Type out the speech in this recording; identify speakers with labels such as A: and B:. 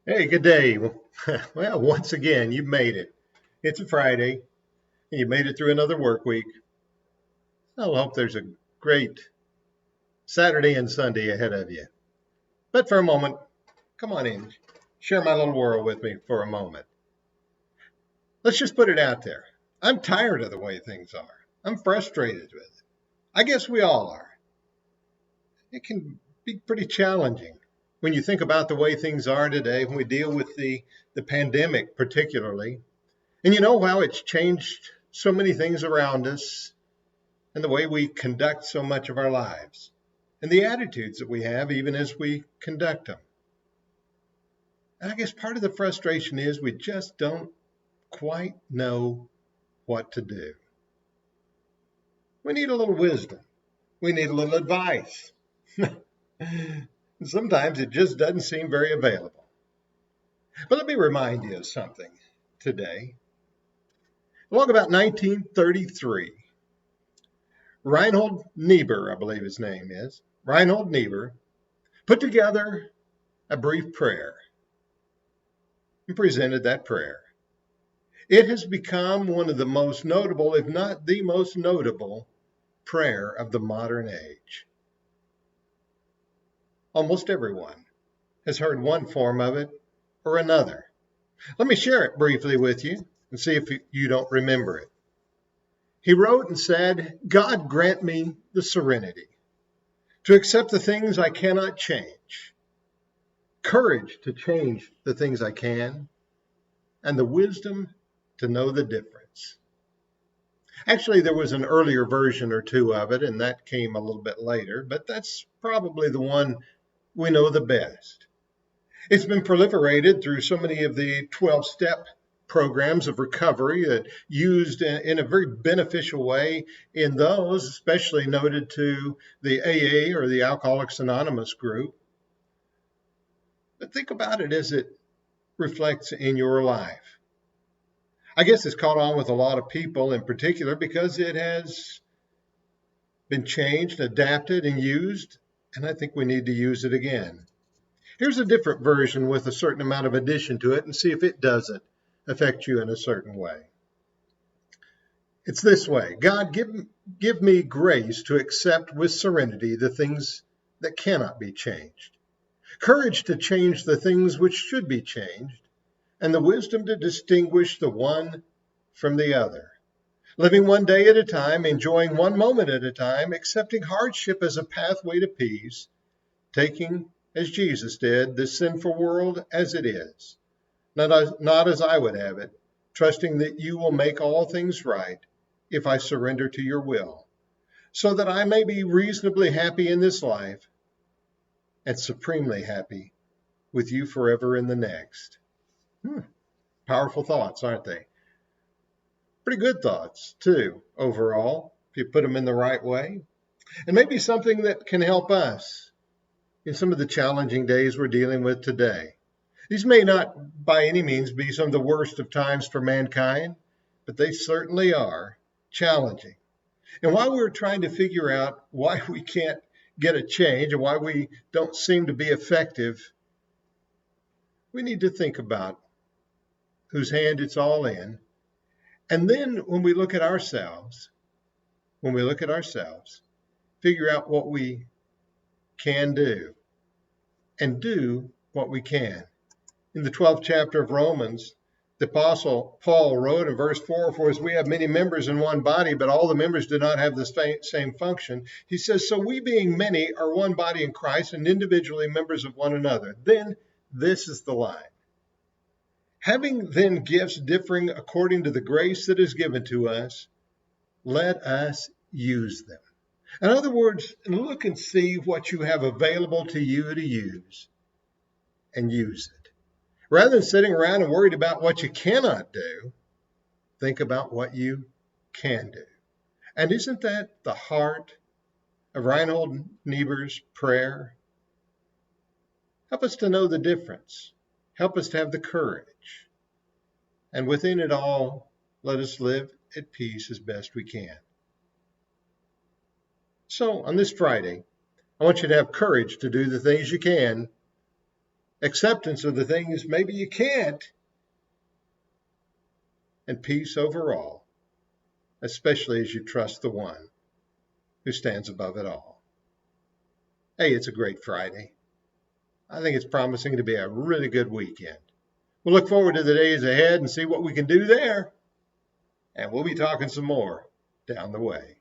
A: Hey, good day. Well, once again, you've made it. It's a Friday, and you made it through another work week. I hope there's a great Saturday and Sunday ahead of you. But for a moment, come on in. Share my little world with me for a moment. Let's just put it out there. I'm tired of the way things are. I'm frustrated with it. I guess we all are. It can be pretty challenging when you think about the way things are today, when we deal with the pandemic, particularly. And you know how it's changed so many things around us and the way we conduct so much of our lives and the attitudes that we have even as we conduct them. And I guess part of the frustration is we just don't quite know what to do. We need a little wisdom. We need a little advice. Sometimes it just doesn't seem very available. But let me remind you of something today. Along about 1933, Reinhold Niebuhr, I believe his name is, Reinhold Niebuhr, put together a brief prayer and presented that prayer. It has become one of the most notable, if not the most notable, prayer of the modern age. Almost everyone has heard one form of it or another. Let me share it briefly with you and see if you don't remember it. He wrote and said, God grant me the serenity to accept the things I cannot change, courage to change the things I can, and the wisdom to know the difference. Actually, there was an earlier version or two of it, and that came a little bit later, but that's probably the one we know the best. It's been proliferated through so many of the 12-step programs of recovery that used in a very beneficial way in those, especially noted to the AA or the Alcoholics Anonymous group. But think about it as it reflects in your life. I guess it's caught on with a lot of people in particular because it has been changed, adapted, and used, and I think we need to use it again. Here's a different version with a certain amount of addition to it and see if it doesn't affect you in a certain way. It's this way. God, give me grace to accept with serenity the things that cannot be changed, courage to change the things which should be changed, and the wisdom to distinguish the one from the other. Living one day at a time, enjoying one moment at a time, accepting hardship as a pathway to peace, taking, as Jesus did, this sinful world as it is, not as I would have it, trusting that you will make all things right if I surrender to your will, so that I may be reasonably happy in this life and supremely happy with you forever in the next. Powerful thoughts, aren't they? Pretty good thoughts, too, overall, if you put them in the right way. And maybe something that can help us in some of the challenging days we're dealing with today. These may not by any means be some of the worst of times for mankind, but they certainly are challenging. And while we're trying to figure out why we can't get a change and why we don't seem to be effective, we need to think about whose hand it's all in. And then when we look at ourselves, figure out what we can do and do what we can. In the 12th chapter of Romans, the Apostle Paul wrote in verse 4, for as we have many members in one body, but all the members do not have the same function, he says, so we being many are one body in Christ and individually members of one another. Then this is the line. Having then gifts differing according to the grace that is given to us, let us use them. In other words, look and see what you have available to you to use and use it. Rather than sitting around and worried about what you cannot do, think about what you can do. And isn't that the heart of Reinhold Niebuhr's prayer? Help us to know the difference. Help us to have the courage. And within it all, let us live at peace as best we can. So on this Friday, I want you to have courage to do the things you can acceptance of the things maybe you can't, and peace overall, especially as you trust the one who stands above it all. Hey, it's a great Friday. I think it's promising to be a really good weekend. We'll look forward to the days ahead and see what we can do there. And we'll be talking some more down the way.